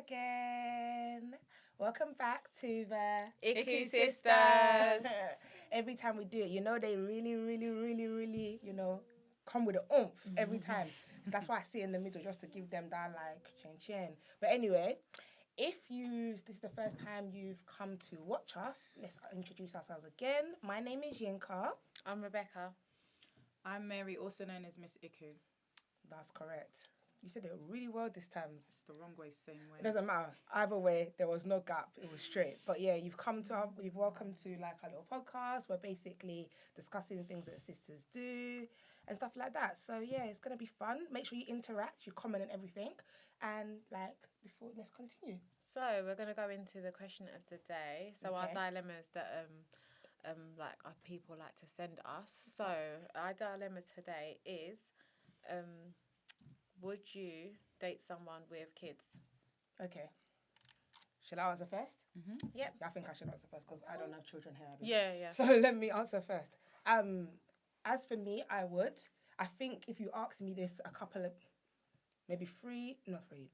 again. Welcome back to the Iku Sistaz. Every time we do it, they really, come with a oomph every time. So that's why I sit in the middle just to give them that chin chin. But anyway, if this is the first time you've come to watch us, let's introduce ourselves again. My name is Yinka. I'm Rebecca. I'm Mary, also known as Miss Iku. That's correct. You said it really well this time. It's the wrong way, same way. It doesn't matter. Either way, there was no gap. It was straight. But yeah, you've welcome to our little podcast. We're basically discussing things that sisters do and stuff like that. So yeah, it's gonna be fun. Make sure you interact, you comment and everything. And before, let's continue. So we're gonna go into the question of the day. So our dilemmas that our people like to send us. So our dilemma today is would you date someone with kids? Okay. Should I answer first? Mm-hmm. Yep. I think I should answer first because I don't have children here. Yeah. So let me answer first. As for me, I would. I think if you asked me this a couple of, maybe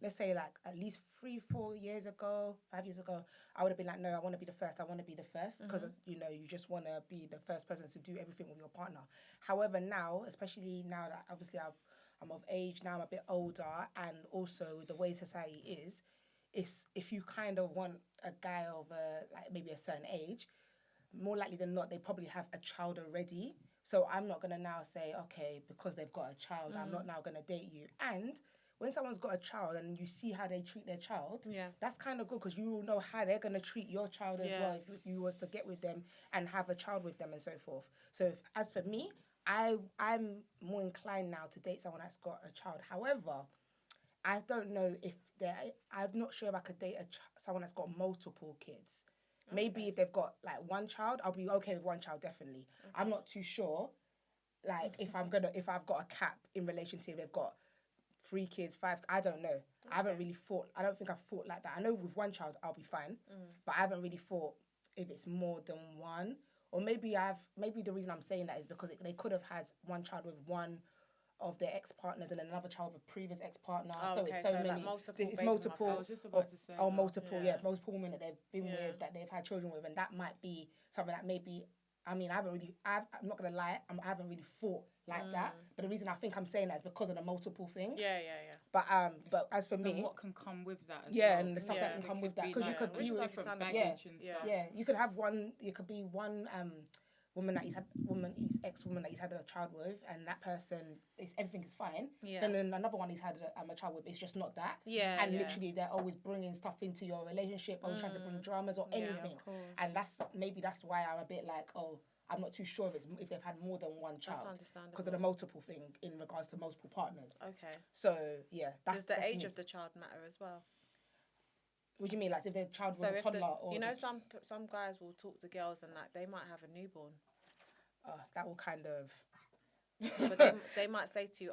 let's say at least 3-4 years ago, 5 years ago, I would have been like, no, I want to be the first. I want to be the first because, you just want to be the first person to do everything with your partner. However, now, especially now that obviously I'm of age, now I'm a bit older, and also the way society is if you kind of want a guy of maybe a certain age, more likely than not, they probably have a child already. So I'm not going to now say, okay, because they've got a child, I'm not now going to date you. And when someone's got a child and you see how they treat their child, that's kind of good because you will know how they're going to treat your child as well if you was to get with them and have a child with them and so forth. So as for me, I'm more inclined now to date someone that's got a child. However, I don't know if I'm not sure if I could date someone that's got multiple kids. Okay. Maybe if they've got one child, I'll be okay with one child definitely. Okay. I'm not too sure, if I've got a cap in relation to if they've got 3 kids, 5. I don't know. Okay. I haven't really thought. I don't think I've thought like that. I know with one child I'll be fine, but I haven't really thought if it's more than one. Or maybe the reason I'm saying that is because they could have had one child with one of their ex-partners and another child with a previous ex-partner. Oh, so okay. it's so many. It's multiple. I was just about to say. Multiple women that they've been with that they've had children with, and that might be something that maybe. I mean, I'm not gonna lie. I haven't really thought like that. But the reason I think I'm saying that is because of the multiple thing. Yeah. But as for me, and what can come with that? And the stuff that can come with that, because you could be different baggage and stuff. Yeah, you could have one. You could be one woman that his ex-woman that he's had a child with, and that person everything is fine. Yeah. Then another one he's had a child with, it's just not that. Yeah. And literally they're always bringing stuff into your relationship, always trying to bring dramas or anything. And that's why I'm a bit like, I'm not too sure if they've had more than one child. That's understandable. Because of the multiple thing in regards to multiple partners. Okay. So yeah, does the age of the child matter as well? What do you mean, if their child was a toddler? Or some guys will talk to girls and they might have a newborn. That will kind of. But they might say to you,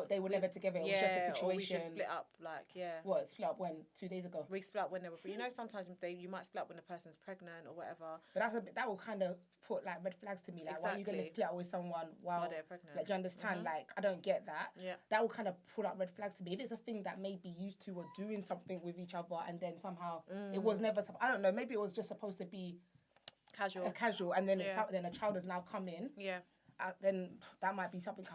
they were never together. It was just a situation. Or we just split up, What, split up when? 2 days ago? We split up when they were. Sometimes you might split up when the person's pregnant or whatever. But that will kind of put red flags to me. Why are you going to split up with someone while they're pregnant? Do you understand? I don't get that. Yeah. That will kind of put up red flags to me. If it's a thing that maybe used to or doing something with each other and then somehow it was never. I don't know. Maybe it was just supposed to be casual, and then then a child has now come in. Yeah. Then that might be something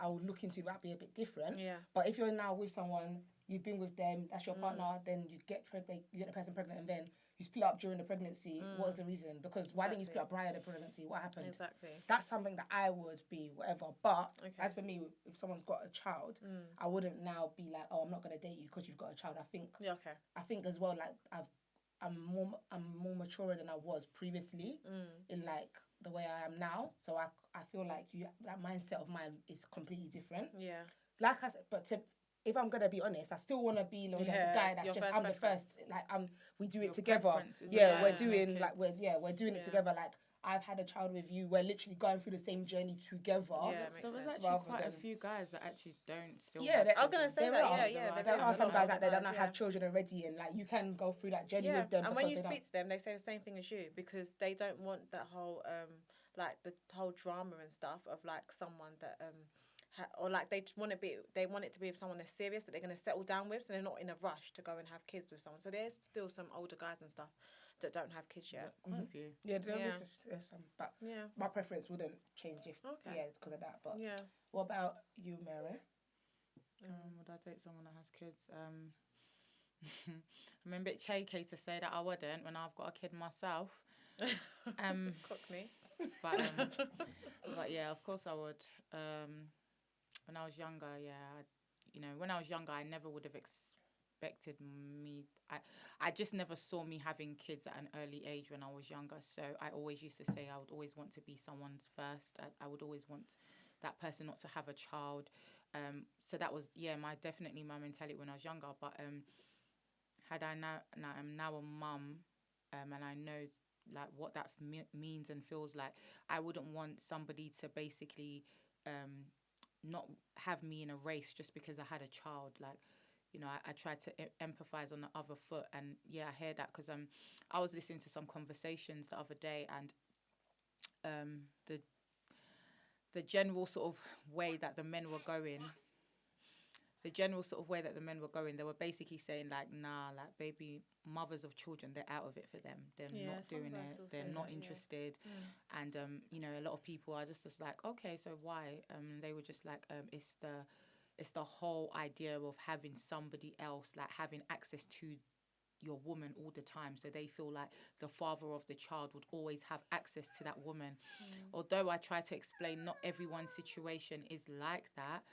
I would look into. Might be a bit different. Yeah. But if you're now with someone, you've been with them, that's your partner, then you get the person pregnant, and then you split up during the pregnancy. What was the reason? Because why didn't you split up prior to the pregnancy? What happened? Exactly. That's something that I would be whatever. But as for me, if someone's got a child, I wouldn't now be like, I'm not gonna date you because you've got a child. I think. Yeah. Okay. I think as well, I'm more mature than I was previously in the way I am now. So I feel like that mindset of mine is completely different. Yeah. Like I said, but if I'm gonna be honest, I still want to be the guy that's just I'm the first. We do it together. We're doing we're doing it together. I've had a child with you. We're literally going through the same journey together. Yeah, there was actually quite a few guys that actually don't still. Yeah, I was gonna say that. There are some guys out there that don't have children already, and you can go through that journey with them. And when you speak to them, they say the same thing as you because they don't want that whole the whole drama and stuff of someone that or like they want it to be with someone they're serious, that they're going to settle down with, so they're not in a rush to go and have kids with someone. So there's still some older guys and stuff that don't have kids yet. Quite a few. Yeah, there's some, but my preference wouldn't change if because of that. But what about you, Mary? Would I date someone that has kids? I'm a bit cheeky to say that I wouldn't when I've got a kid myself. Cockney. But yeah, of course I would. When I was younger, when I was younger, I never would have expected me. I just never saw me having kids at an early age when I was younger. So I always used to say I would always want to be someone's first. I would always want that person not to have a child. So that was definitely my mentality when I was younger. But had I I'm now a mum, and I know like what that means and feels like, I wouldn't want somebody to basically not have me in a race just because I had a child. Like, I tried to empathize on the other foot, and I hear that because I was listening to some conversations the other day, and the general sort of way that the men were going. They were basically saying like, nah, like baby mothers of children, they're out of it for them. They're not doing it. They're not interested. Yeah. And a lot of people are just like, okay, so why? They were just like, it's the whole idea of having somebody else, like having access to your woman all the time, so they feel like the father of the child would always have access to that woman. Although I try to explain not everyone's situation is like that,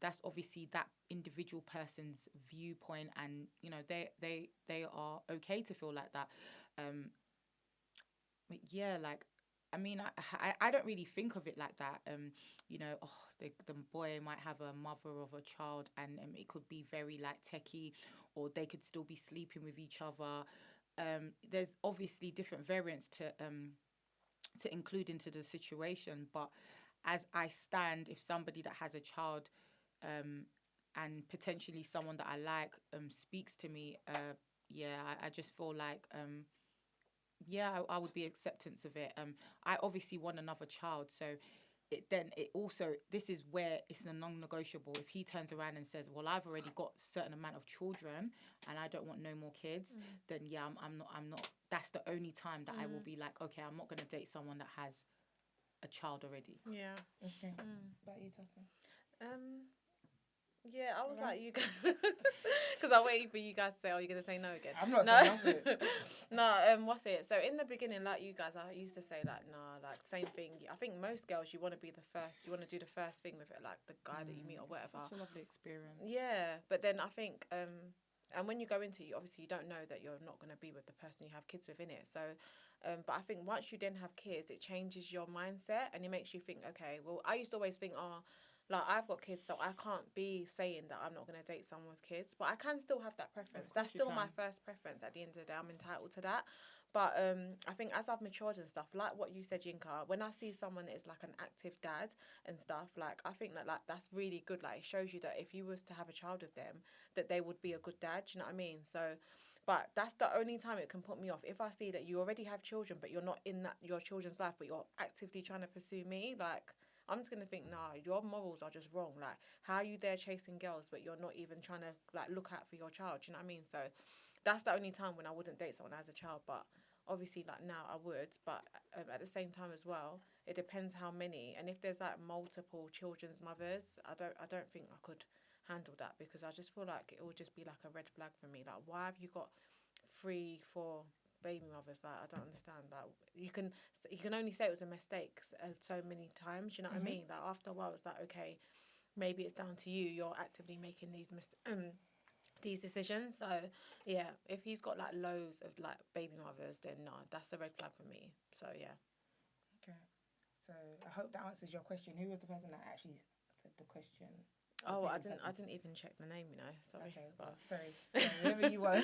that's obviously that individual person's viewpoint, and they are okay to feel like that. But like, I mean, I don't really think of it like that. The boy might have a mother of a child, and it could be very like techie, or they could still be sleeping with each other. There's obviously different variants to include into the situation, but as I stand, if somebody that has a child, and potentially someone that I like, speaks to me, I just feel like, I would be acceptance of it. I obviously want another child, so this is where it's a non-negotiable. If he turns around and says, well, I've already got a certain amount of children and I don't want no more kids, then I'm not, that's the only time that I will be like, okay, I'm not going to date someone that has a child already. Yeah. Okay. About you, Justin? I was like, you guys, because I waited for you guys to say, oh, you're going to say no again. I'm not saying nothing. No, what's it? So in the beginning, like you guys, I used to say like, nah, like same thing. I think most girls, you want to be the first, you want to do the first thing with it, like the guy that you meet or whatever. Such a lovely experience. Yeah, but then I think, and when you go into it, obviously you don't know that you're not going to be with the person you have kids with, in it. So, but I think once you then have kids, it changes your mindset and it makes you think, okay, well, I used to always think, like, I've got kids, so I can't be saying that I'm not going to date someone with kids. But I can still have that preference. That's still my first preference at the end of the day. I'm entitled to that. But I think as I've matured and stuff, like what you said, Yinka, when I see someone that is like an active dad and stuff, like, I think that like that's really good. Like, it shows you that if you was to have a child with them, that they would be a good dad. Do you know what I mean? So, but that's the only time it can put me off. If I see that you already have children, but you're not in your children's life, but you're actively trying to pursue me, like, I'm just going to think, nah, your morals are just wrong. Like, how are you there chasing girls, but you're not even trying to, like, look out for your child? Do you know what I mean? So that's the only time when I wouldn't date someone as a child. But obviously, like, now I would. But at the same time as well, it depends how many. And if there's, like, multiple children's mothers, I don't think I could handle that, because I just feel like it would just be, like, a red flag for me. Like, why have you got 3, 4... baby mothers? Like, I don't understand. Like, you can only say it was a mistake so many times. You know what I mean? Like, after a while, it's like, okay, maybe it's down to you. You're actively making these decisions. So yeah, if he's got like loads of like baby mothers, then no, that's a red flag for me. So yeah. Okay. So I hope that answers your question. Who was the person that actually said the question? Oh, I didn't even check the name, you know. Sorry. Okay, but sorry. Whoever you was.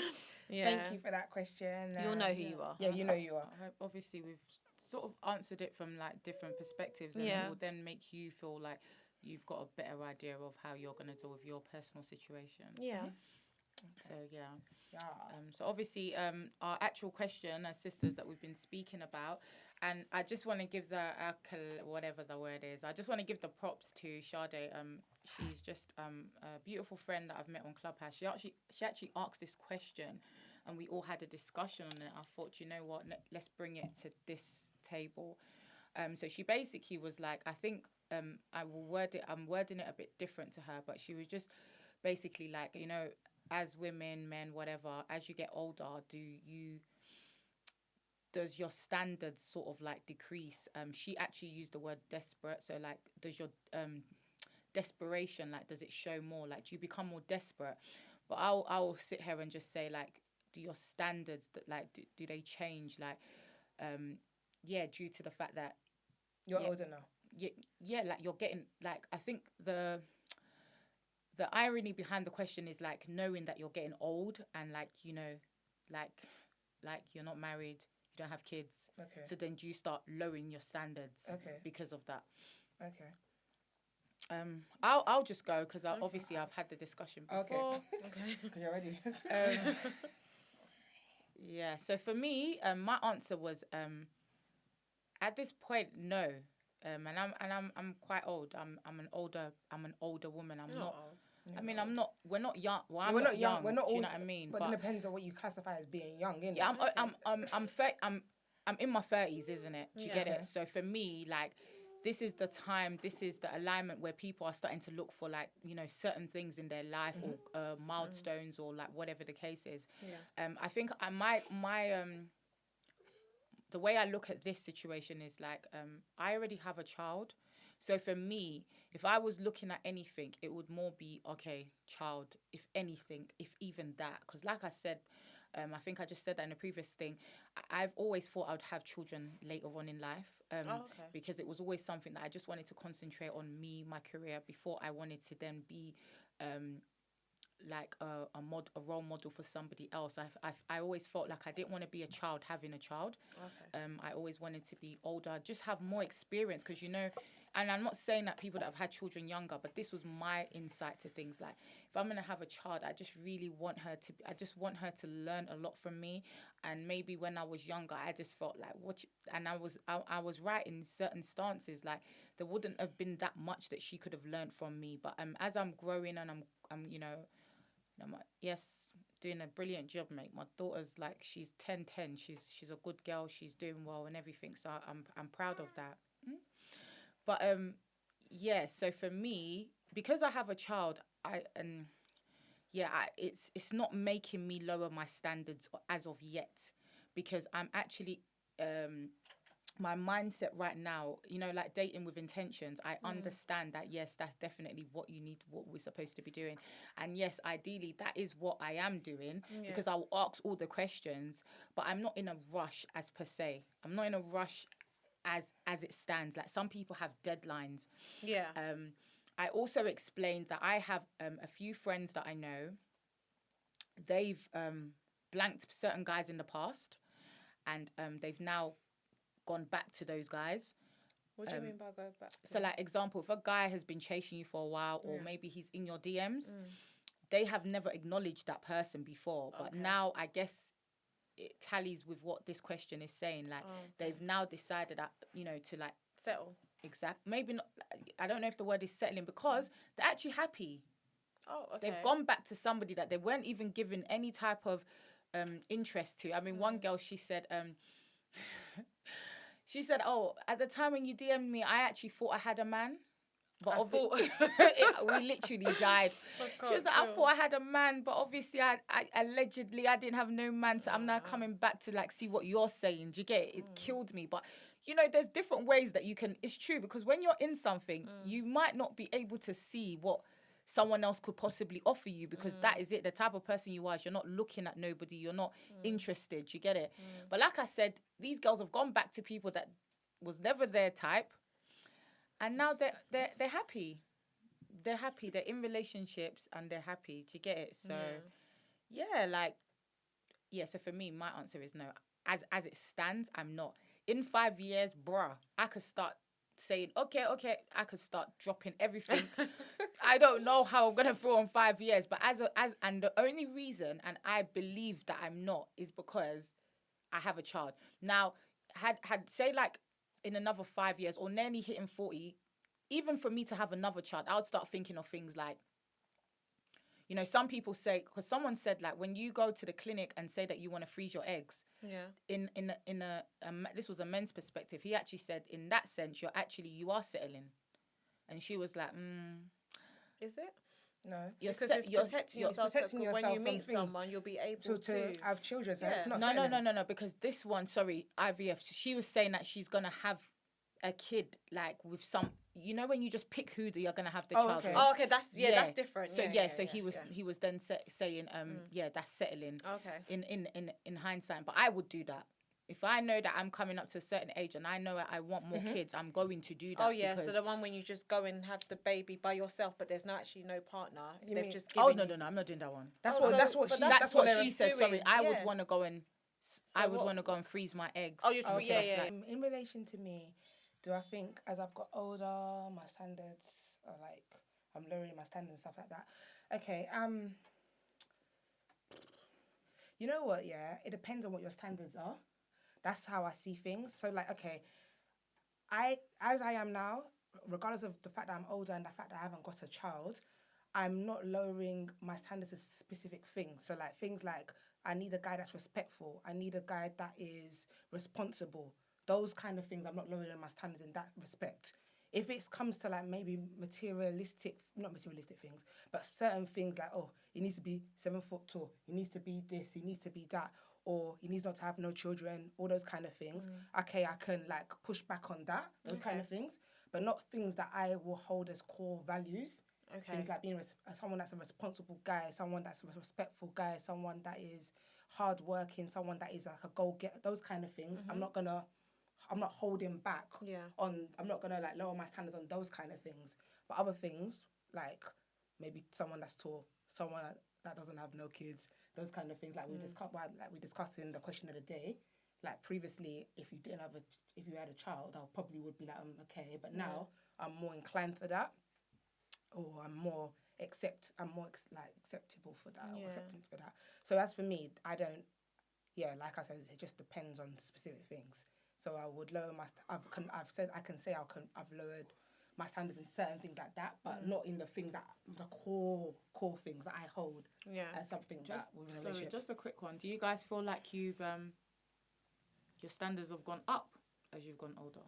Yeah. Thank you for that question. You'll know who you are. Yeah, you know you are. Obviously, we've sort of answered it from like different perspectives, and it will then make you feel like you've got a better idea of how you're going to deal with your personal situation. Yeah. Okay. So so obviously, our actual question as sisters that we've been speaking about, and I just want to give the whatever the word is. I just want to give the props to Sade. She's just a beautiful friend that I've met on Clubhouse. She actually asked this question, and we all had a discussion on it. I thought, you know what, let's bring it to this table. So she basically was like, I think I will word it. I'm wording it a bit different to her, but she was just basically like, you know, as women, men, whatever, as you get older, does your standards sort of like decrease? She actually used the word desperate. So like, does your desperation, like, does it show more? Like, do you become more desperate? But I'll sit here and just say, like, do your standards that like do they change? Like, due to the fact that You're older now. Yeah, like you're getting like, I think the irony behind the question is like knowing that you're getting old and like, you know, like you're not married, you don't have kids. Okay. So then do you start lowering your standards? Okay. Because of that. Okay. I'll just go because obviously I've had the discussion before. Okay. Because you're ready. Yeah. So for me, my answer was at this point, no. And I'm quite old. I'm an older woman. I'm not. I mean, I'm not. We're not young. Well, I'm not young. We're not. Do you know what I mean? But it depends on what you classify as being young, innit? Yeah, I'm in my 30s, isn't it? Do you get it? So for me, like, this is the time. This is the alignment where people are starting to look for, like, you know, certain things in their life or milestones or like whatever the case is. Yeah. I think my the way I look at this situation is like, I already have a child. So for me, if I was looking at anything, it would more be, okay, child, if anything, if even that. Because like I said, I think I just said that in a previous thing, I've always thought I would have children later on in life. Because it was always something that I just wanted to concentrate on me, my career, before I wanted to then be like a role model for somebody else. I always felt like I didn't want to be a child having a child. I always wanted to be older, just have more experience, because, you know, and I'm not saying that people that have had children younger, but this was my insight to things. Like, if I'm going to have a child, I just really want her to learn a lot from me. And maybe when I was younger, I just felt like I was right in certain stances. Like, there wouldn't have been that much that she could have learned from me. But as I'm growing and I'm you know, I'm like, yes, doing a brilliant job, mate. My daughter's like, she's 10. She's a good girl. She's doing well and everything. So I'm proud of that. But so for me, because I have a child, it's not making me lower my standards as of yet, because I'm actually my mindset right now, you know, like dating with intentions, I understand that, yes, that's definitely what we're supposed to be doing. And yes, ideally, that is what I am doing, because I will ask all the questions, but I'm not in a rush as per se. I'm not in a rush as it stands. Like, some people have deadlines. Yeah. I also explained that I have a few friends that I know. They've blanked certain guys in the past, and they've now gone back to those guys. What do you mean by go back? So, like, example, if a guy has been chasing you for a while, or maybe he's in your DMs, they have never acknowledged that person before. But now, I guess it tallies with what this question is saying. Like, they've now decided that, you know, to like settle. Maybe not. I don't know if the word is settling, because they're actually happy. Oh, okay. They've gone back to somebody that they weren't even given any type of interest to. I mean, one girl, she said, oh, at the time when you DM'd me, I actually thought I had a man. But we literally died. She was like, I thought I had a man, but obviously I allegedly I didn't have no man, so I'm now coming back to like see what you're saying. Do you get it? It killed me. But, you know, there's different ways that you can. It's true, because when you're in something, you might not be able to see what someone else could possibly offer you, because that is it. The type of person you are is you're not looking at nobody. You're not interested. You get it? But like I said, these girls have gone back to people that was never their type. And now they're happy. They're happy. They're in relationships and they're happy. Do you get it? So, so for me, my answer is no. As it stands, I'm not. In 5 years, I could start saying, okay, I could start dropping everything. I don't know how I'm gonna feel in 5 years, but and the only reason, and I believe that I'm not, is because I have a child. Now, had say like in another 5 years or nearly hitting 40, even for me to have another child, I would start thinking of things like, you know, some people say, because someone said like when you go to the clinic and say that you want to freeze your eggs, this was a men's perspective. He actually said in that sense you are settling, and she was like, Is it? No, because it's protecting yourself. Protecting yourself when you from meet things. someone, you'll be able to have children. So it's not no. Because this one, sorry, IVF. She was saying that she's gonna have a kid like with some. You know when you just pick who you're gonna have the child with. Oh, okay. That's that's different. So he was then saying that's settling. Okay. In hindsight, but I would do that. If I know that I'm coming up to a certain age and I know I want more kids, I'm going to do that. Oh yeah, so the one when you just go and have the baby by yourself, but there's no partner. They've just given no, I'm not doing that one. That's what she said. doing. Sorry, I would want to go and want to go and freeze my eggs. Oh, yeah. In relation to me, do I think as I've got older, my standards are like I'm lowering my standards and stuff like that? Okay, you know what? Yeah, it depends on what your standards are. That's how I see things. So like, okay, as I am now, regardless of the fact that I'm older and the fact that I haven't got a child, I'm not lowering my standards to specific things. So like things like I need a guy that's respectful. I need a guy that is responsible. Those kind of things, I'm not lowering my standards in that respect. If it comes to like maybe not materialistic things, but certain things like, oh, he needs to be 7 foot tall, he needs to be this, he needs to be that, or he needs not to have no children, all those kind of things. Okay, I can like push back on that, those kind of things, but not things that I will hold as core values. Okay. Things like being someone that's a responsible guy, someone that's a respectful guy, someone that is hardworking, someone that is like a go-getter, those kind of things. I'm not holding back on, I'm not gonna like lower my standards on those kind of things. But other things, like maybe someone that's tall, someone that doesn't have no kids, those kind of things, like we discussed in the question of the day. Like previously, if you had a child, I probably would be like, okay, but now I'm more inclined for that, or I'm more acceptable for that, or acceptance for that. So as for me, I don't. Yeah, like I said, it just depends on specific things. So I would lower my. I've lowered my standards in certain things like that, but not in the things that the core things that I hold as something that within a relationship. Just a quick one. Do you guys feel like you've your standards have gone up as you've gone older?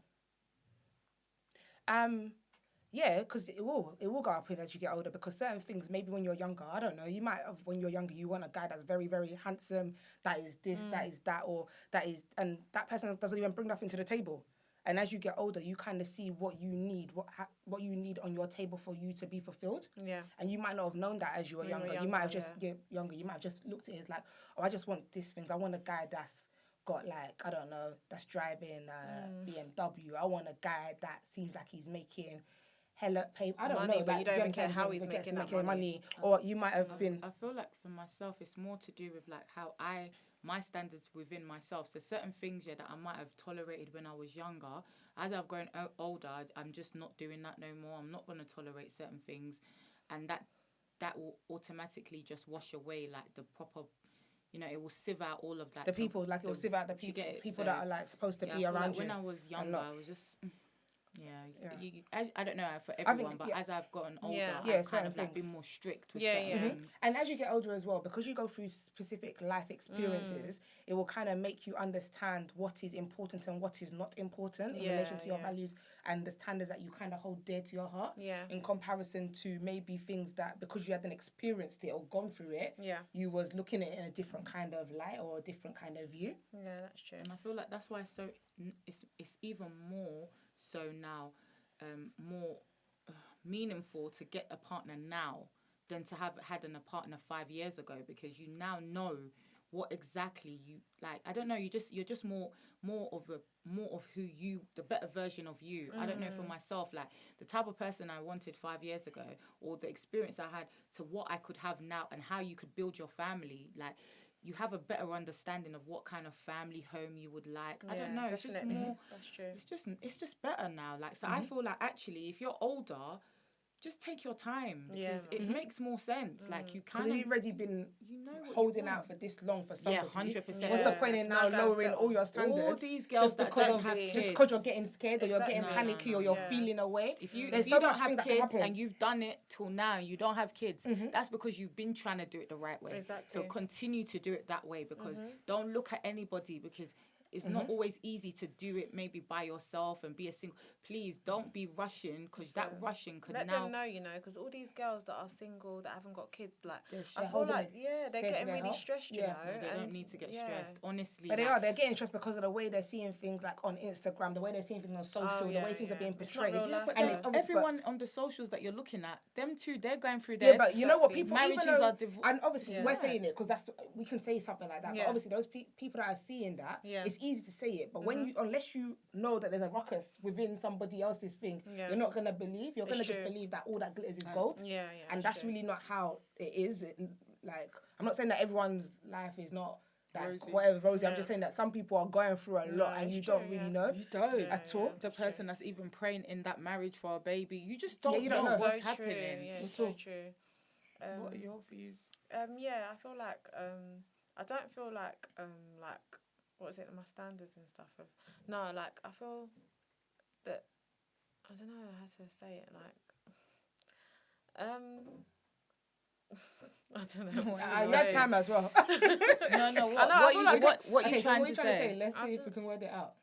Yeah, because it will go up as you get older, because certain things, maybe when you're younger, I don't know, you might have, when you're younger, you want a guy that's very, very handsome, that is this, that is that, or that is, and that person doesn't even bring nothing to the table. And as you get older, you kind of see what you need, what you need on your table for you to be fulfilled. Yeah. And you might not have known that as you were younger. You might have just younger. You might have just looked at it as like, oh, I just want these things. I want a guy that's got like, I don't know, that's driving BMW. I want a guy that seems like he's making hella pay. I don't know, but like, you don't even care how he's making that money. Or you might have been. I feel like for myself, it's more to do with like how my standards within myself. So certain things that I might have tolerated when I was younger, as I've grown older, I'm just not doing that no more. I'm not going to tolerate certain things, and that will automatically just wash away like the proper. You know, it will sieve out all of that. The people, like it will sieve out the people that are like supposed to be around you. When I was younger, I was just. I don't know for everyone, but as I've gotten older, I've kind of like been more strict with certain things. And as you get older as well, because you go through specific life experiences, it will kind of make you understand what is important and what is not important in relation to your values and the standards that you kind of hold dear to your heart. Yeah. In comparison to maybe things that, because you hadn't experienced it or gone through it, you was looking at it in a different kind of light or a different kind of view. Yeah, that's true. And I feel like that's why it's even more so now, more meaningful to get a partner now than to have had a partner 5 years ago, because you now know what exactly you like. I don't know. You're just more of who you, the better version of you. I don't know, for myself, like the type of person I wanted 5 years ago, or the experience I had to what I could have now, and how you could build your family. Like, you have a better understanding of what kind of family home you would like. I don't know. Definitely. It's just more. That's true. It's just better now. Like, so I feel like actually, if you're older, just take your time, Yeah, because it makes more sense. Like, you Because kind of, you've already been you know what holding you out want. for this long for Yeah, somebody. 100%. What's the Yeah. point in Now now go and lowering settle. all your standards? All these girls just that because don't of have Exactly. just kids. because you're getting scared or you're getting Exactly. panicky or No. you're Yeah. feeling away. If you There's if so you don't much have things that can kids happen. and you've done it till now and you don't have kids, Mhm. that's because you've been trying to do it the right way. Exactly. So continue to do it that way, because don't look at anybody, because it's not always easy to do it maybe by yourself and be a single. Please don't be rushing, because that So, rushing could let now. them know, you know, because all these girls that are single that haven't got kids, like They're I feel holding like it they're dear to getting their really heart. stressed, you Yeah. know. No, they and don't need to get yeah. stressed. Honestly, But they like, are. They're getting stressed because of the way they're seeing things, like on Instagram, the way they're seeing things on social, the way things are being It's not portrayed. real yeah, life, but And then it's obvious, everyone on the socials that you're looking at, them too, they're going through Yeah, their. but you know what? Exactly. People, Marriages even though, are divorced. and obviously Yeah. we're saying it because that's we can say something like that. But Yeah. obviously those people that are seeing that, Yeah. it's easy to say it. But when you, unless you know that there's a ruckus within somebody else's thing, Yeah. you're not gonna believe. You're It's gonna just true. believe that all that glitters is gold. Yeah, And it's that's true. really not how it is. Like, I'm not saying that everyone's life is not that's Rosy. whatever rosy. I'm Yeah. just saying that some people are going through a lot, and it's you true, don't really know. You don't. Yeah, at all. The it's true. person that's even praying in that marriage for a baby, you just don't you know don't know. what's So happening. true. Yeah, it's It's so all- true. What are your views? Yeah, I feel like I don't feel like what is it, my standards and stuff of no, like I feel that I don't know how to say it, like I don't know. What to You had say. time as well. No. I know, I feel like What Okay, you so trying what to you trying to say? say? Let's I see if don't- we can word it out.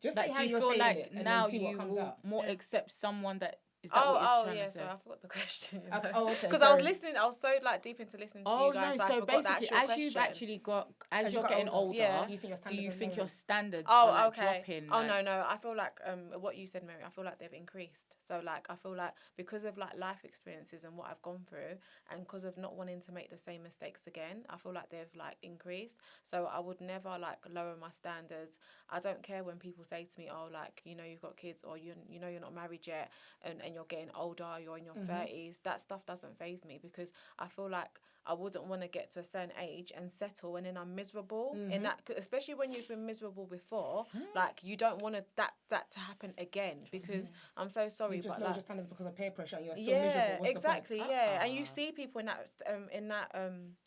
Just Like, say how do you you're feel saying like it and now then see you what comes will out. more Yeah. accept someone that is that what you're trying yeah. to say? So I forgot the question. You Okay, know? okay, Because I was sorry. listening. I was so like deep into listening to Oh you guys. no! I So forgot the basically, actual as question. you've actually got, as As you you're got getting older, older, Yeah. Do you think your do standards you are think your lowering? standards Oh, are like okay. dropping? Oh like- no. I feel like what you said, Mary. I feel like they've increased. So like I feel like because of like life experiences and what I've gone through, and because of not wanting to make the same mistakes again, I feel like they've like increased. So I would never like lower my standards. I don't care when people say to me, "Oh, like you know you've got kids, or you know you're not married yet, and you're getting older, you're in your 30s." That stuff doesn't faze me because I feel like I wouldn't want to get to a certain age and settle, and then I'm miserable in that. Especially when you've been miserable before, like you don't want that to happen again because I'm so sorry, You just but lowered like your standards because of peer pressure and you're still miserable. What's exactly, the point? yeah. And you see people in that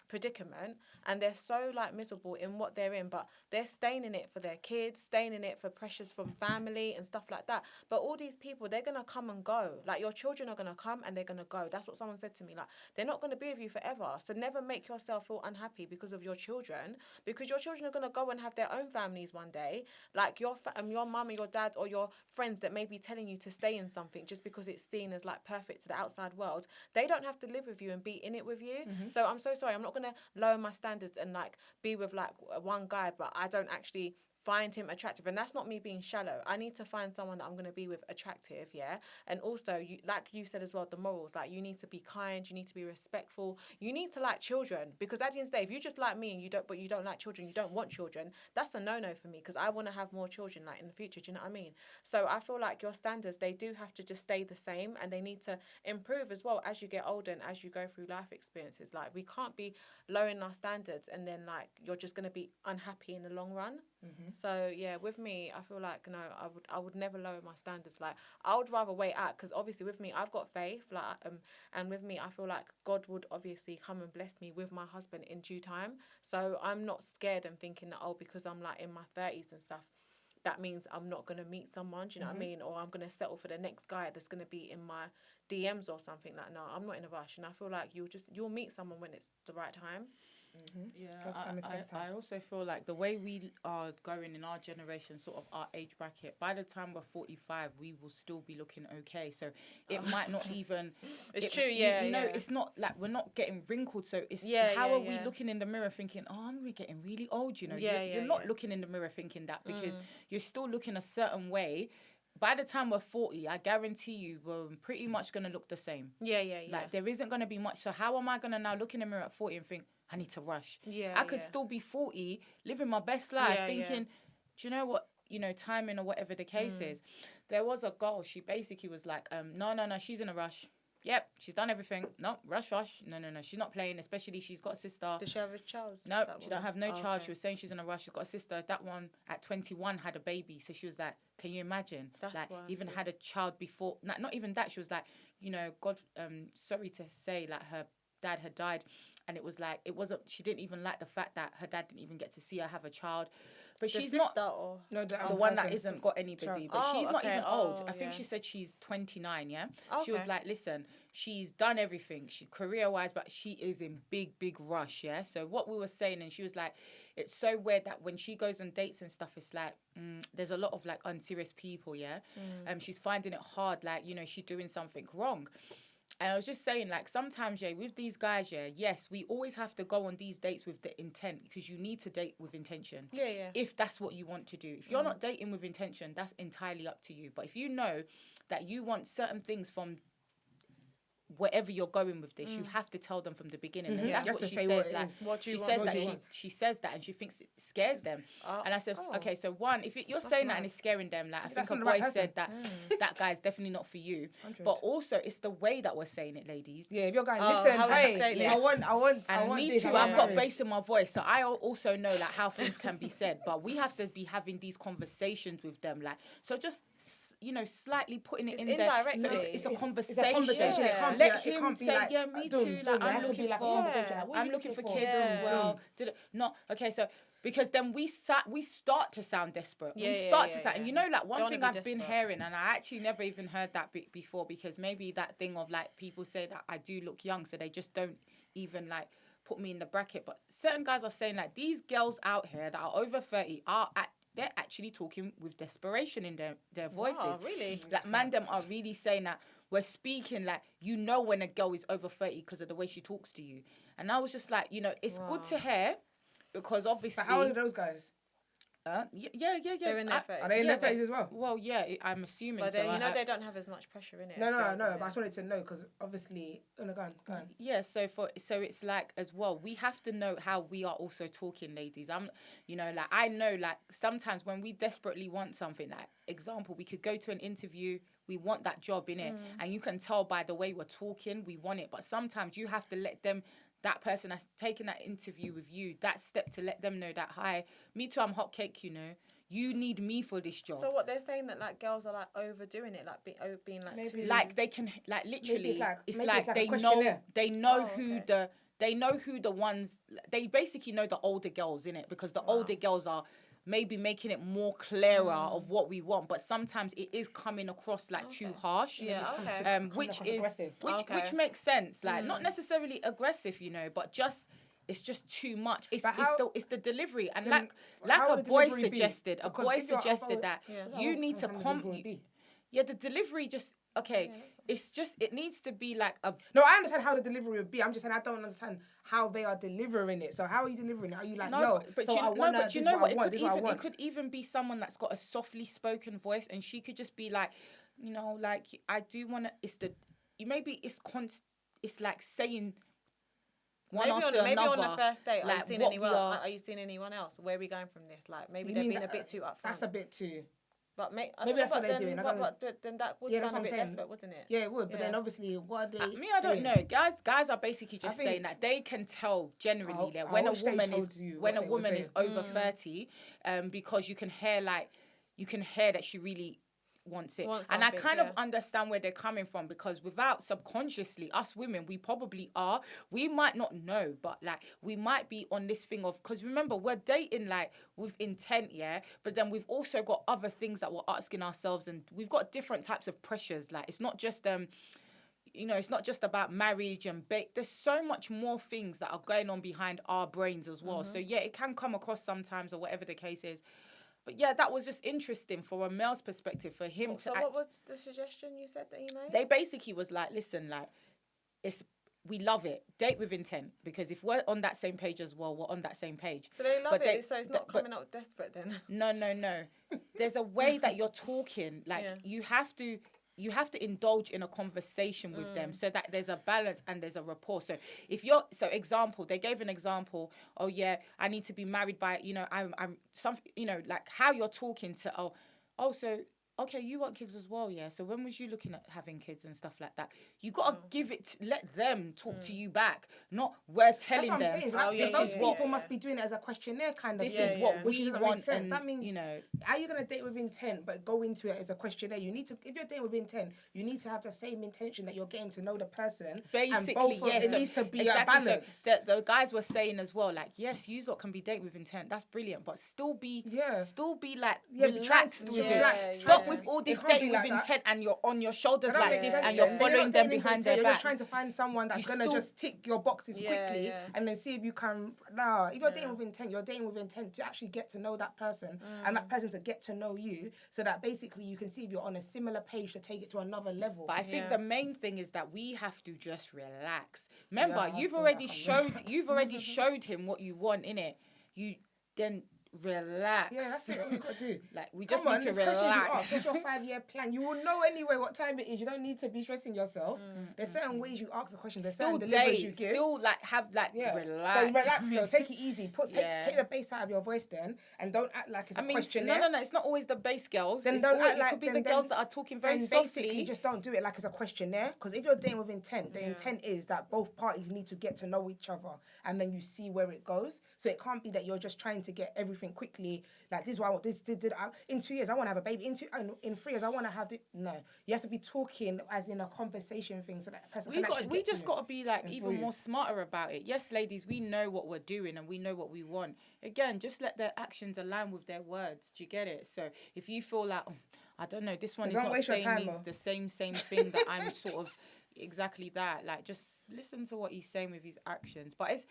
predicament, and they're so like miserable in what they're in, but they're staying in it for their kids, staying in it for pressures from family and stuff like that. But all these people, they're gonna come and go. Like your children are gonna come and they're gonna go. That's what someone said to me. Like they're not gonna be with you forever. So never make yourself feel unhappy because of your children, because your children are gonna go and have their own families one day. Like your mum and your dad or your friends that may be telling you to stay in something just because it's seen as like perfect to the outside world, they don't have to live with you and be in it with you. So I'm so sorry, I'm not gonna lower my standards and like be with like one guy but I don't actually find him attractive. And that's not me being shallow. I need to find someone that I'm going to be with attractive, yeah? And also, you, like you said as well, the morals, like you need to be kind, you need to be respectful, you need to like children, because at the end of the day, if you just like me and you don't like children, you don't want children, that's a no-no for me, because I want to have more children like in the future, do you know what I mean? So I feel like your standards, they do have to just stay the same, and they need to improve as well as you get older and as you go through life experiences. Like we can't be lowering our standards and then like you're just going to be unhappy in the long run. So yeah, with me, I feel like no, I would never lower my standards. Like I would rather wait out, because obviously with me, I've got faith. Like and with me, I feel like God would obviously come and bless me with my husband in due time. So I'm not scared and thinking that because I'm like in my 30s and stuff, that means I'm not gonna meet someone. Do you know what I mean? Or I'm gonna settle for the next guy that's gonna be in my DMs or something. Like no, I'm not in a rush, and I feel like you'll meet someone when it's the right time. Yeah, First time. I also feel like the way we are going in our generation, sort of our age bracket, by the time we're 45, we will still be looking okay. So it might not even... It's true, yeah. You know, yeah. it's not like we're not getting wrinkled. So it's how are we looking in the mirror thinking, oh, I'm really getting really old, you know? You're not looking in the mirror thinking that, because you're still looking a certain way. By the time we're 40, I guarantee you we're pretty much going to look the same. Yeah. Like, there isn't going to be much. So how am I going to now look in the mirror at 40 and think, I need to rush? Yeah, I could still be 40, living my best life, thinking, do you know what, timing or whatever the case is. There was a girl, she basically was like, no, she's in a rush. Yep, she's done everything. No, rush. No, she's not playing, especially she's got a sister. Does she have a child? No, she don't have no child. Okay. She was saying she's in a rush. She's got a sister. That one at 21 had a baby. So she was like, Can you imagine? That's like, why I even think- had a child before. Not even that. She was like, you know, God, sorry to say, like, her dad had died, and it was like, it wasn't. She didn't even like the fact that her dad didn't even get to see her have a child. But The she's sister not or No, the one that isn't got anybody, child. but she's not even old. I think yeah. she said she's 29. Yeah, Okay. she was like, listen, she's done everything, she career-wise, but she is in big rush. Yeah, so what we were saying, and she was like, it's so weird that when she goes on dates and stuff, it's like there's a lot of like unserious people. Yeah, she's finding it hard, like, you know, she's doing something wrong. And I was just saying, like, sometimes, yeah, with these guys, yeah, yes, we always have to go on these dates with the intent, because you need to date with intention. Yeah. If that's what you want to do. If you're not dating with intention, that's entirely up to you. But if you know that you want certain things from wherever you're going with this, you have to tell them from the beginning. And You that's have what to she say says. what it Like, is. What do she you says want? that What do you she says that, and she thinks it scares them. And I said, okay, so one, if you're saying that and it's scaring them, like, I think That's a not the boy right person. said that that guy's definitely not for you. 100. But also, it's the way that we're saying it, ladies. Yeah, if you're going, Oh, listen, how would you hey, say I it? want And me this, too, I want I've got marriage. bass in my voice, so I also know like how things can be said. But we have to be having these conversations with them, like, so just you know, slightly putting it It's in there. So indirectly. it's a It's conversation. a conversation. Yeah. It can't Let be, it him can't be say, like, yeah, me done, too. done. Like, It I'm has to looking be like a for, conversation. Like, what are I'm you looking for for? kids Yeah. as well. Not okay. So because then we start to sound desperate. Yeah, We yeah, start yeah, to sound, and yeah. you know, like one Don't thing wanna be I've been desperate. hearing, and I actually never even heard that bit before, because maybe that thing of like people say that I do look young, so they just don't even like put me in the bracket. But certain guys are saying like these girls out here that are over 30 they're actually talking with desperation in their voices. Wow, really? Like, man, them are really saying that we're speaking like, you know, when a girl is over 30 because of the way she talks to you. And I was just like, you know, it's good to hear, because obviously. But how old are those guys? Yeah. They're in their 30s. Are they in Yeah, their 30s as well? Well, yeah, I'm assuming But so. then, they don't have as much pressure in it. No, as girls, but I do just wanted to know, because obviously, go on. Yeah, so it's like, as well, we have to know how we are also talking, ladies. You know, like, I know, like, sometimes when we desperately want something, like, example, we could go to an interview, we want that job in it, and you can tell by the way we're talking, we want it. But sometimes you have to let them, that person that's taking that interview with you, that step, to let them know that, hi, me too, I'm hot cake, you know. You need me for this job. So what they're saying, that like girls are like overdoing it, like being like Maybe. too. Like, they can, like, literally, it's it's like like a they questionnaire. know Oh, who okay. they know who the ones, they basically know the older girls in it, because the older girls are maybe making it more clearer of what we want, but sometimes it is coming across like too harsh. Yeah, okay. Which across is aggressive. which makes sense, like, not necessarily aggressive, you know, but just, it's just too much. It's the delivery, and Then like how a would the boy delivery be? suggested, Because if you're- that Yeah. you need to yeah, the delivery just, okay, it needs to be like a. No, I understand how the delivery would be. I'm just saying I don't understand how they are delivering it. So how are you delivering it? Are you like, But so you know what? It It could even be someone that's got a softly spoken voice, and she could just be like, you know, like, I do want to. It's like saying. Maybe on the first date, like, are you seeing what anyone? we are- Are you seeing anyone else? Where are we going from this? Like, maybe You they're mean being a that- bit too upfront. That's a bit too. But Maybe that's what they're doing. I don't Then that would Yeah, that's sound a what bit I'm saying. desperate, wouldn't it? Yeah, it would. But then Yeah. obviously, what are they? I don't doing? know. Guys are basically just think- saying that they can tell generally that I when a wish they woman showed is you when what a they were woman is saying. over 30, because you can hear that she really wants it. Wants And I something, kind of yeah. understand where they're coming from, because without subconsciously, us women, we probably are. We might not know, but like, we might be on this thing of, because remember, we're dating like with intent, yeah, but then we've also got other things that we're asking ourselves, and we've got different types of pressures. Like, it's not just you know, it's not just about marriage and there's so much more things that are going on behind our brains as well. So yeah, it can come across sometimes, or whatever the case is. But yeah, that was just interesting for a male's perspective, for him to. So what was the suggestion you said that he made? They basically was like, listen, like, we love it. Date with intent, because if we're on that same page as well, we're on that same page. So they love But it. So it's not coming up desperate then. No. There's a way that you're talking. Like, you have to indulge in a conversation with them, so that there's a balance and there's a rapport. So example, they gave an example. Oh yeah, I need to be married by, you know, I'm something, you know, like how you're talking to. okay, you want kids as well, yeah. So when was you looking at having kids and stuff like that? You gotta give it, let them talk to you back, not we're telling That's what I'm them. saying. It's like, this those is what people must be doing it as a questionnaire kind of this thing. is what Which we doesn't make want, sense. and That means, you know, how are you gonna date with intent, but go into it as a questionnaire? You need to, if you're dating with intent, you need to have the same intention that you're getting to know the person. basically, and both yes. it needs to be exactly. a balance. So the guys were saying as well, like, yes, you lot can be dating with intent. That's brilliant, but still be like relaxed with it. Stop with all this dating with intent, and you're on your shoulders like this, and you're following them behind their You're back. just trying to find someone that's gonna just tick your boxes quickly, and then see if you can. Nah, if you're dating with intent, you're dating with intent to actually get to know that person, and that person to get to know you, so that basically you can see if you're on a similar page to take it to another level. But I think the main thing is that we have to just relax. Remember, you've already showed him what you want, innit? You then relax. Yeah, that's it. What we got to do. Like, we just need to relax. What's your 5-year plan? You will know anyway what time it is. You don't need to be stressing yourself. There's certain ways you ask the question. There's certain deliveries you give. Still, like, relax. But relax though. Take it easy. Take the bass out of your voice then, and don't act like it's a questionnaire. No. It's not always the bass girls. Then don't act like it could be the girls that are talking very softly. Basically, just don't do it like it's a questionnaire. Because if you're dating with intent, the intent is that both parties need to get to know each other, and then you see where it goes. So it can't be that you're just trying to get everything quickly. Like, this is what I want. In 2 years, I want to have a baby. In 3 years, I want to have this. No, you have to be talking as in a conversation thing, so that person can actually we just got to be like even more smarter about it. Yes, ladies, we know what we're doing and we know what we want. Again, just let their actions align with their words. Do you get it? So if you feel like, I don't know, this one is not saying the same thing that I'm sort of exactly that. Like, just listen to what he's saying with his actions. But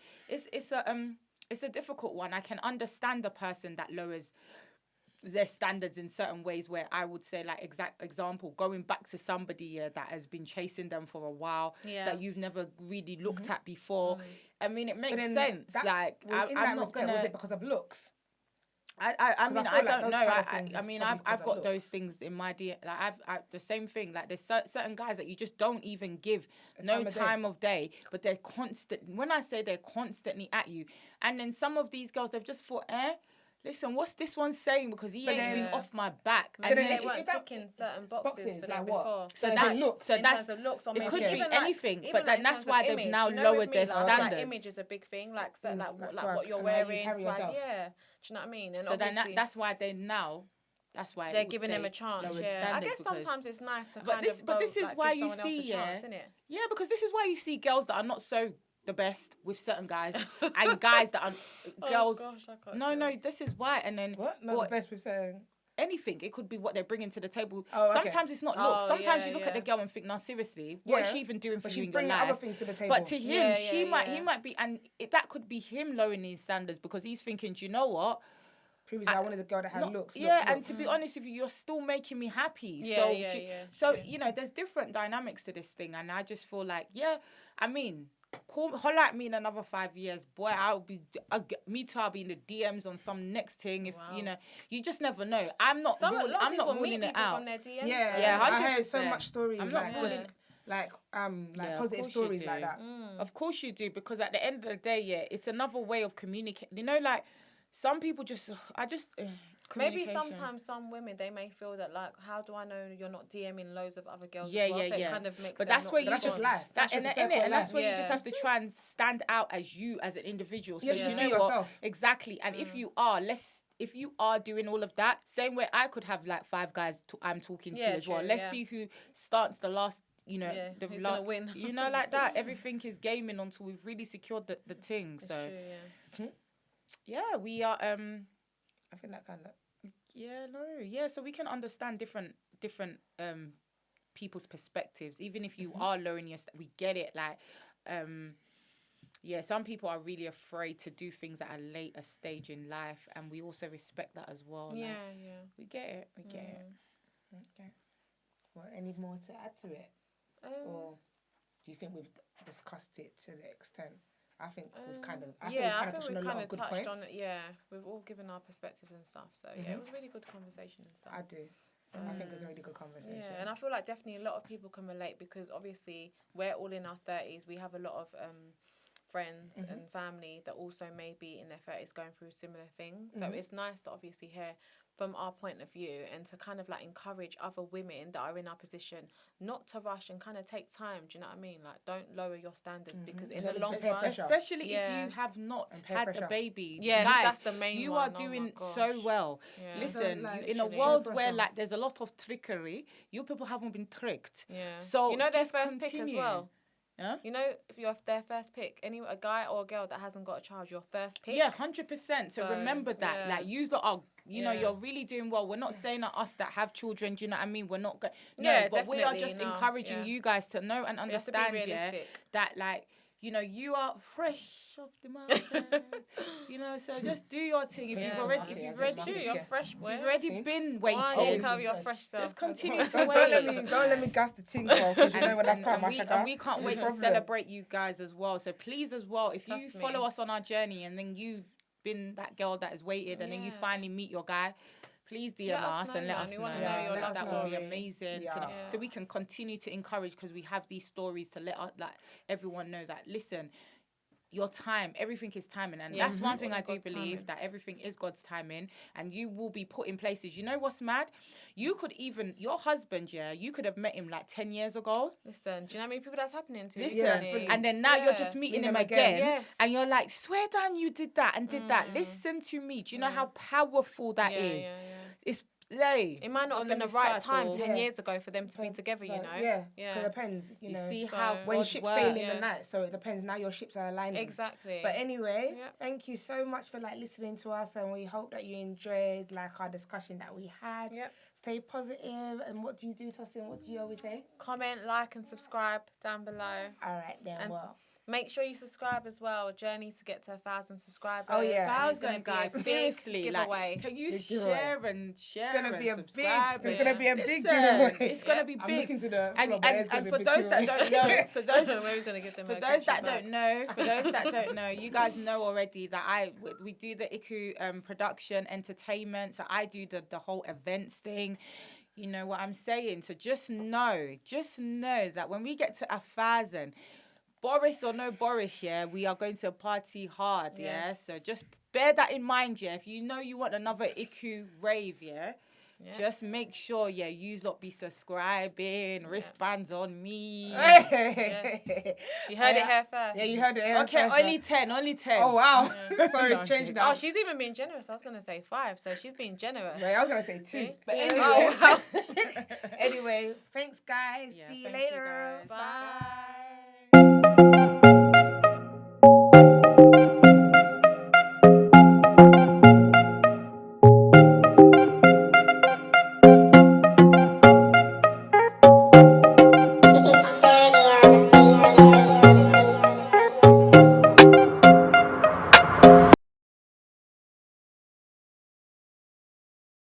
it's a difficult one. I can understand the person that lowers their standards in certain ways, where I would say, like, exact example, going back to somebody that has been chasing them for a while, that you've never really looked at before. I mean, it makes sense. I'm not gonna. Was it because of looks? I mean, I don't know. I mean, I've got those things in my DNA. Like, I've the same thing. Like, there's certain guys that you just don't even give time of day, but they're constant. When I say they're constantly at you, and then some of these girls, they've just thought, listen, what's this one saying? Because he ain't been off my back. So then they weren't ticking certain boxes for them before. So that's looks. So that's the looks. Or it could be anything, but then that's why they've now lowered their standards. Like, image is a big thing. Like what you're wearing. Do you know what I mean? And so then that's why they're giving them a chance. Yeah, I guess sometimes it's nice to But this is why you see, because this is why you see girls that are not so the best with certain guys, and guys that are girls. Oh gosh, I can't. No, this is why. And then not the best with saying anything. It could be what they're bringing to the table. Okay. Sometimes it's not looks. Sometimes you look at the girl and think, no, seriously, what is she even doing for you in your life? Other things to the table. But to him, he might be, and that could be him lowering his standards because he's thinking, do you know what? Previously, I wanted a girl that had looks. And to be honest with you, you're still making me happy. So you know, there's different dynamics to this thing, and I just feel like, I mean, holler at me in another 5 years, boy. I'll be in the DMs on some next thing. If you know, you just never know. I'm not ruling it out. On their DMs, 100%. I heard so much stories. I'm not positive stories like that. Of course you do, because at the end of the day, it's another way of communicating. You know, like, some people maybe sometimes some women, they may feel that, like, how do I know you're not DMing loads of other girls? So it kind of makes. But that's where you just life. And that's where you just have to try and stand out as you as an individual. So you know what? Exactly. And if you are doing all of that, same way I could have like 5 guys I'm talking to as well. Let's see who starts the last. You know, who's gonna win? You know, like that. Everything is gaming until we've really secured the thing. That's so. True, we are. I think that kind of. So we can understand different people's perspectives, even if you are lowering your. We get it. Like, some people are really afraid to do things at a later stage in life, and we also respect that as well. Yeah, like, we get it. Okay. Well, any more to add to it, or do you think we've discussed it to the extent? I think we've kind of. I think we've kind of touched on it. Yeah, we've all given our perspectives and stuff. So it was a really good conversation and stuff. I do. So I think it was a really good conversation. Yeah, and I feel like definitely a lot of people can relate, because obviously we're all in our 30s. We have a lot of friends and family that also may be in their 30s going through similar things. So it's nice to obviously hear from our point of view, and to kind of like encourage other women that are in our position not to rush and kind of take time. Do you know what I mean? Like, don't lower your standards because in the long peer run, pressure. Especially Yeah. if you have not And peer had pressure. a baby. Yeah, guys, that's the main you one. are Oh my doing so gosh. well. Yeah. Listen, Like, in a literally. world Peer where pressure. like there's a lot of trickery, you people haven't been tricked. Yeah. So you know their just first pick as continue. well. Huh? You know, if you're their first pick, a guy or a girl that hasn't got a child, your first pick. Yeah, 100%. So So, remember that. yeah. Like, use the you know, Yeah. you're really doing well. We're not saying that us that have children, do you know what I mean? We're not going. No, Yeah, but we are definitely, just no, encouraging yeah. you guys to know and You have to be understand, yeah, realistic. that like, you know, you are fresh off the mountain. You know, so just do your thing. If Yeah, you've no. already, if you've Yeah, already, True, yeah. you're fresh, boy. if you've already See? been Why waiting, you carry your fresh self? just continue to don't wait. let me gas the ting, bro, because you know when that's time, and we can't wait to problem. celebrate you guys as well. So please, as well, if you Trust me. follow us on our journey and then you've been that girl that has waited and then you Yeah. finally meet your guy, please DM Let us us know, and let man. us We know. wanna know your love That would be story. amazing. Yeah. So we can continue to encourage, because we have these stories to let like everyone know that, listen, your time, everything is timing, and Yeah. that's one thing All I in do God's believe, timing. that everything is God's timing, and you will be put in places. You know what's mad? You could even, your husband, yeah, you could have met him like 10 years ago. Listen, do you know how many people that's happening to? Listen, Yeah, recently? and then now you're Yeah. just meeting Meet him them again. again, Yes. and you're like, swear down, you did that and did that. Mm. Listen to me. Do you know Yeah. how powerful that yeah, is? Yeah, It's hey, It might not have don't been let the me right start, time though. 10 Yeah. years ago for them to be together, you know? Yeah, Yeah. it depends, you You know. see So- how When God ships works. sailing Yeah. and that, so it depends. Now your ships are aligning. Exactly. But anyway, Yep. thank you so much for like listening to us, and we hope that you enjoyed like our discussion that we had. Yep. Stay positive, and what do you do, Tosin? What do you always say? Comment, like, and subscribe down below. All right then. And- well, Make sure you subscribe as well. Journey to get to 1,000 subscribers. Oh, yeah. And it's gonna 1,000 be a guys, big seriously, giveaway. like, can you Big giveaway. share and share? it's gonna be a and big. subscribe There's and- gonna be a big Listen, giveaway. It's gonna Yep. be I'm big. looking to the And, floor, but there's gonna and be a for big those that giveaway. don't know, for those Where he's gonna give them for a those that country bag. don't know, you guys know already that we do the Iku production entertainment. So I do the whole events thing. You know what I'm saying? So just know that when we get to 1,000, Boris or no Boris, yeah, we are going to party hard, yeah. Yes. So just bear that in mind, yeah. If you know you want another Iku rave, yeah. Yeah. Just make sure, yeah, you lot be subscribing, wristbands on me. You heard it here first. Yeah, you heard it. Here Okay, first, only 10, only 10. Oh wow! Yeah. Sorry, No, it's I'm changed joking. now. Oh, she's even being generous. I was gonna say 5, so she's being generous. Wait, I was gonna say 2, See? but Yeah. anyway. Oh, wow. anyway, thanks guys. Yeah, See you thank you, later. guys. Bye.